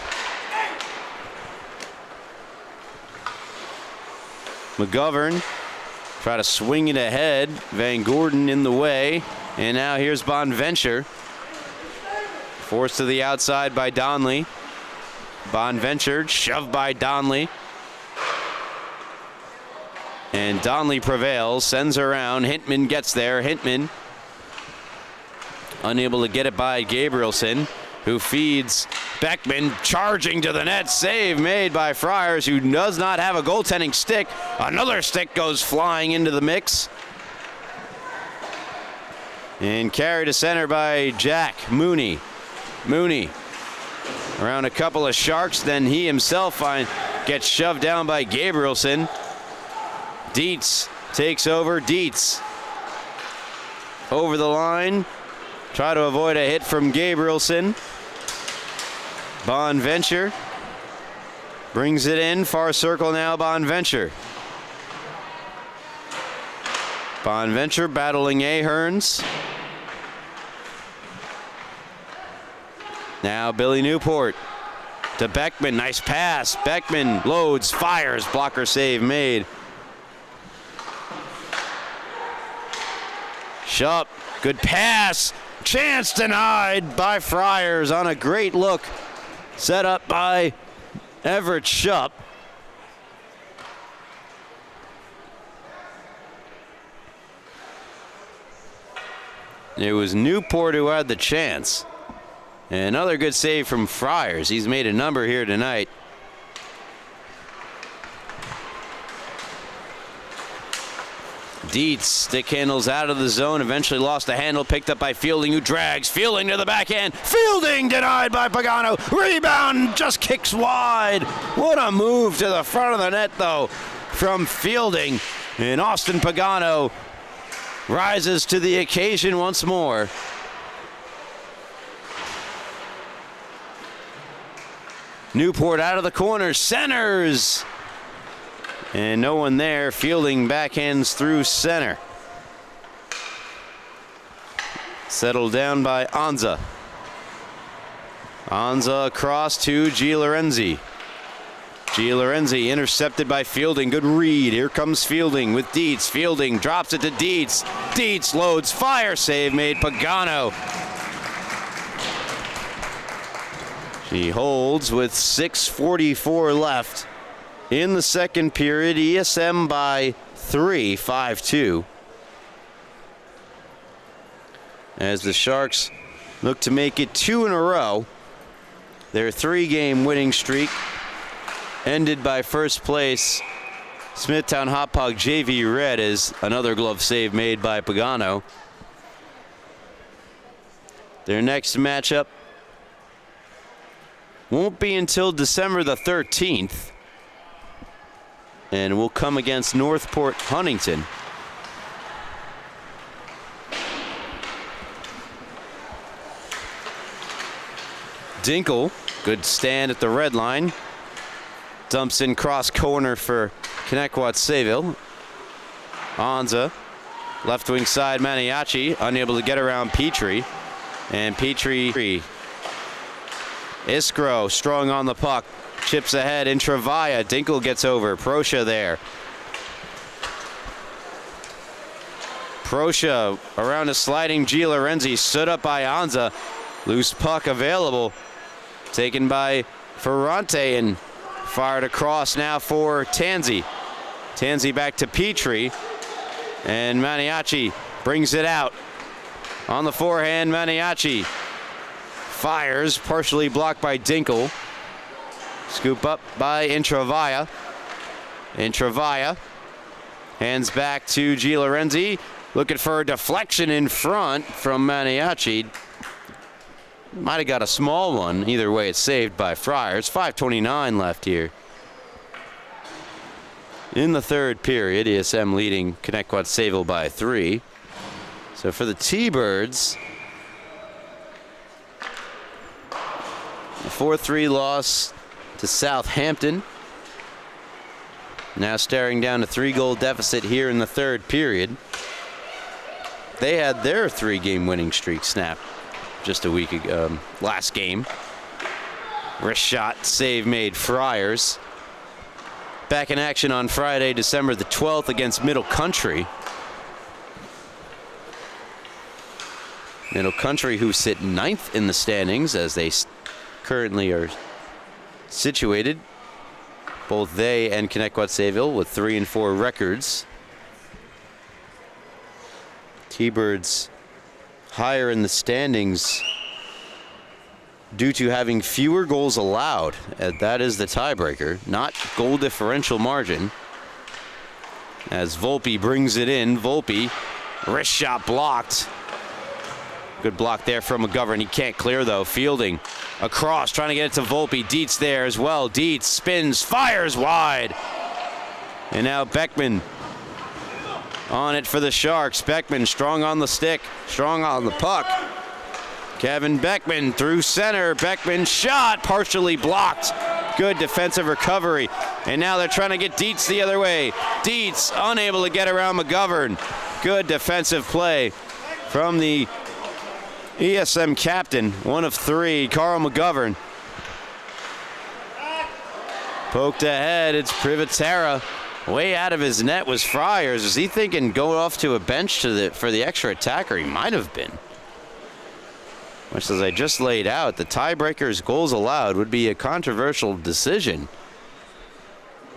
McGovern try to swing it ahead. Van Gordon in the way, and now here's Bonventure. Forced to the outside by Donnelly. Bonventure shoved by Donnelly. And Donnelly prevails, sends around. Hintman gets there. Hintman unable to get it by Gabrielson, who feeds Beckman, charging to the net. Save made by Friars, who does not have a goaltending stick. Another stick goes flying into the mix. And carried to center by Jack Mooney. Mooney around a couple of Sharks, then he himself gets shoved down by Gabrielson. Dietz takes over. Dietz over the line. Try to avoid a hit from Gabrielson. Bonventure brings it in. Far circle now, Bonventure. Bonventure battling Aherns. Now Billy Newport to Beckman. Nice pass. Beckman loads, fires. Blocker save made. Shupp, good pass. Chance denied by Friars on a great look. Set up by Everett Shupp. It was Newport who had the chance. And another good save from Friars. He's made a number here tonight. Dietz stick handles out of the zone, eventually lost the handle, picked up by Fielding, who drags. Fielding to the backhand. Fielding denied by Pagano. Rebound just kicks wide. What a move to the front of the net, though, from Fielding. And Austin Pagano rises to the occasion once more. Newport out of the corner, centers. And no one there. Fielding backhands through center. Settled down by Anza. Anza across to Gilorenzi. Gilorenzi intercepted by Fielding. Good read. Here comes Fielding with Dietz. Fielding drops it to Dietz. Dietz loads, fire, save made. Pagano. She holds with 6:44 left. In the second period, ESM by 3, 5-2. As the Sharks look to make it 2 in a row. Their 3-game winning streak ended by first place Smithtown Hauppauge JV Red, as another glove save made by Pagano. Their next matchup won't be until December the 13th. And will come against Northport Huntington. Dinkle, good stand at the red line. Dumps in cross corner for Connetquot Sayville. Anza, left wing side, Maniaci, unable to get around Petrie. And Petrie, Iskro strong on the puck. Chips ahead in Travaia. Dinkle gets over. Proscia there. Proscia around a sliding G. Lorenzi. Stood up by Anza. Loose puck available. Taken by Ferrante and fired across now for Tanzi. Tanzi back to Petrie. And Maniaci brings it out. On the forehand, Maniaci fires. Partially blocked by Dinkle. Scoop up by Intravaya. Intravaya hands back to G. Lorenzi. Looking for a deflection in front from Maniaci. Might have got a small one. Either way, it's saved by Friars. 5:29 left here. In the third period, ESM leading Connetquot Sayville by 3. So for the T-Birds, 4-3 loss to Southampton. Now staring down a 3-goal deficit here in the third period. They had their 3-game winning streak snapped just a week ago, last game. Wrist shot save made Friars. Back in action on Friday, December the 12th against Middle Country. Middle Country, who sit 9th in the standings as they currently are situated. Both they and Connetquot Sayville with 3 and 4 records. T-Birds higher in the standings due to having fewer goals allowed. That is the tiebreaker, not goal differential margin. As Volpe brings it in, Volpe, wrist shot blocked. Good block there from McGovern. He can't clear though. Fielding across, trying to get it to Volpe. Dietz there as well. Dietz spins, fires wide. And now Beckman on it for the Sharks. Beckman strong on the stick, strong on the puck. Kevin Beckman through center. Beckman shot, partially blocked. Good defensive recovery. And now they're trying to get Dietz the other way. Dietz unable to get around McGovern. Good defensive play from the ESM captain, 1 of 3, Carl McGovern. Poked ahead, it's Privatera. Way out of his net was Friars. Was he thinking go off to a bench for the extra attacker? He might have been. Much as I just laid out, the tiebreaker's goals allowed would be a controversial decision.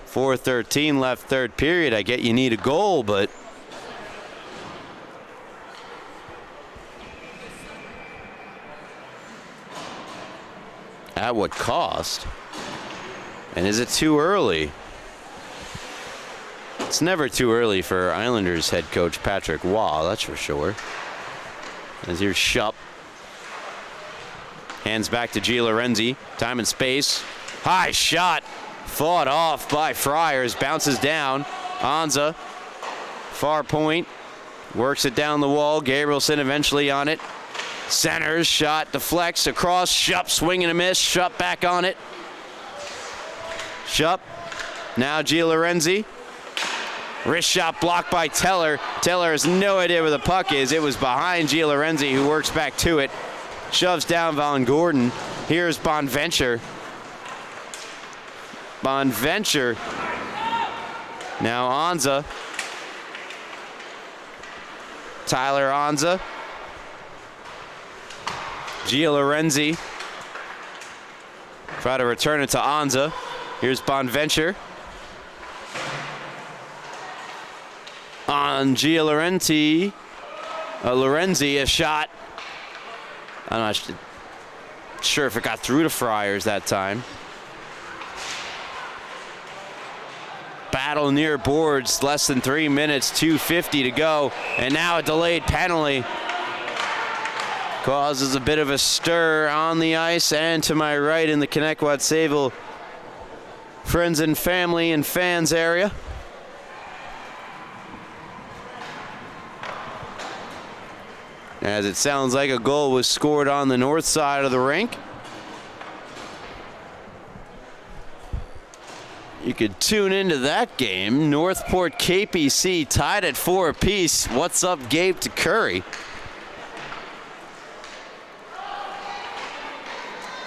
4:13 left third period. I get you need a goal, but at what cost? And is it too early? It's never too early for Islanders head coach Patrick Waugh, that's for sure. As here's Shupp. Hands back to G. Lorenzi. Time and space. High shot. Fought off by Friars. Bounces down. Anza. Far point. Works it down the wall. Gabrielson eventually on it. Centers, shot, deflects across. Shupp swing and a miss. Shupp back on it. Shupp. Now G. Lorenzi. Wrist shot blocked by Teller. Teller has no idea where the puck is. It was behind G. Lorenzi, who works back to it. Shoves down Von Gordon. Here's Bonventure. Bonventure. Now Anza. Tyler Anza. Gia Lorenzi. Try to return it to Anza. Here's Bonventure. On Gia Lorenzi. Lorenzi, a shot. I'm not sure if it got through to Friars that time. Battle near boards, less than 3 minutes, 2:50 to go. And now a delayed penalty. Causes a bit of a stir on the ice and to my right in the Connetquot Sayville friends and family and fans area. As it sounds like a goal was scored on the north side of the rink. You could tune into that game. Northport KPC tied at 4 apiece. What's up, Gabe to Curry?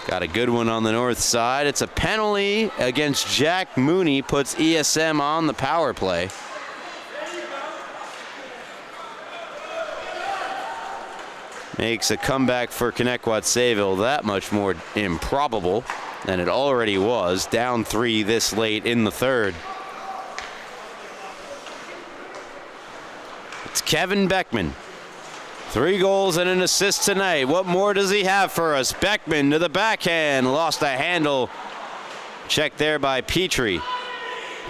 Got a good one on the north side. It's a penalty against Jack Mooney, puts ESM on the power play. Makes a comeback for Connetquot Sayville that much more improbable than it already was. Down 3 this late in the third. It's Kevin Beckman. 3 goals and an assist tonight. What more does he have for us? Beckman to the backhand. Lost a handle. Checked there by Petrie.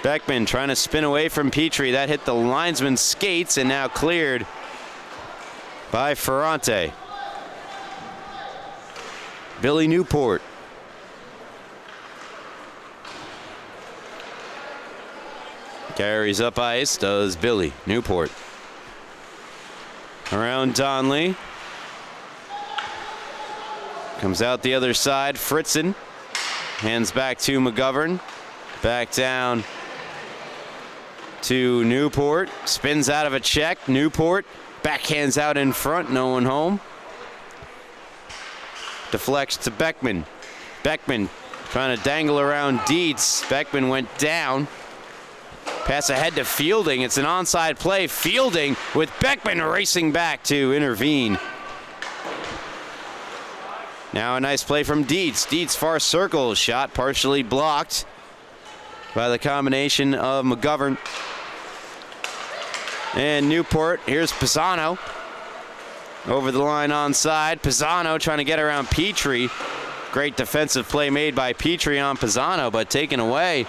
Beckman trying to spin away from Petrie. That hit the linesman's skates and now cleared by Ferrante. Billy Newport. Carries up ice, does Billy Newport. Around Donley. Comes out the other side, Fritzen. Hands back to McGovern. Back down to Newport. Spins out of a check. Newport backhands out in front. No one home. Deflects to Beckman. Beckman trying to dangle around Dietz. Beckman went down. Pass ahead to Fielding. It's an onside play. Fielding with Beckman racing back to intervene. Now a nice play from Dietz. Dietz far circle. Shot partially blocked by the combination of McGovern and Newport. Here's Pisano. Over the line onside. Pisano trying to get around Petrie. Great defensive play made by Petrie on Pisano, but taken away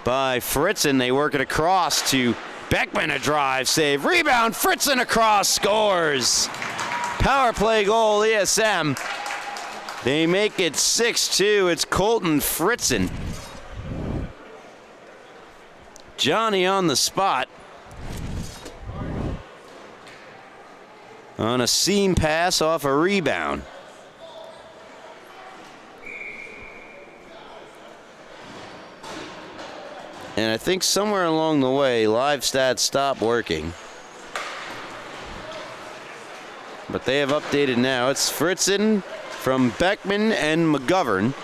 by Fritzen. They work it across to Beckman. A drive save. Rebound. Fritzen across. Scores. Power play goal, ESM. They make it 6-2. It's Colton Fritzen. Johnny on the spot. On a seam pass off a rebound. And I think somewhere along the way, live stats stopped working. But they have updated now. It's Fritzen from Beckman and McGovern.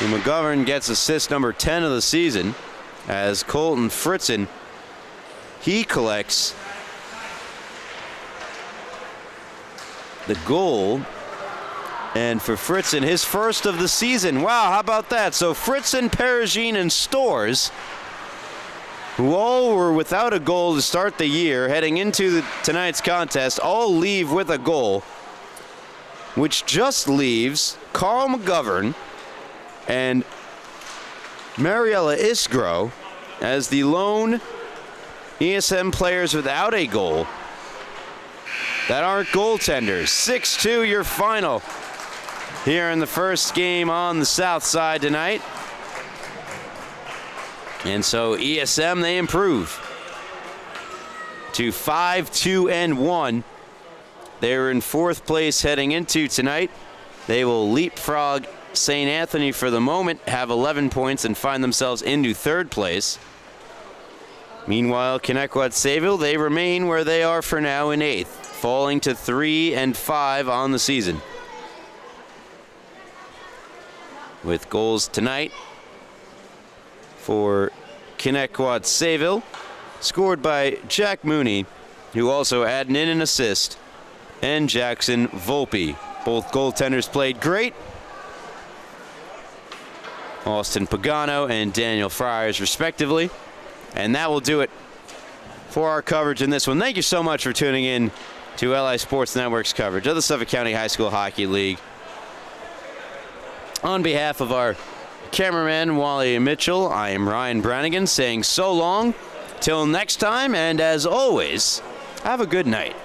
And McGovern gets assist number 10 of the season as Colton Fritzen, he collects the goal. And for Fritzen, his first of the season. Wow, how about that? So Fritzen, Perigine, and Stores, who all were without a goal to start the year, heading into tonight's contest, all leave with a goal, which just leaves Carl McGovern and Mariella Isgro as the lone ESM players without a goal that aren't goaltenders. 6-2 your final here in the first game on the south side tonight. And so ESM, they improve to 5-2-1. They're in fourth place heading into tonight. They will leapfrog St. Anthony for the moment, have 11 points, and find themselves into third place. Meanwhile, Connetquot Sayville, they remain where they are for now in eighth, falling to 3-5 on the season. With goals tonight for Connetquot Sayville, scored by Jack Mooney, who also added in an assist, and Jackson Volpe. Both goaltenders played great. Austin Pagano and Daniel Friars, respectively. And that will do it for our coverage in this one. Thank you so much for tuning in to LI Sports Network's coverage of the Suffolk County High School Hockey League. On behalf of our cameraman, Wally Mitchell, I am Ryan Brannigan saying so long, till next time, and as always, have a good night.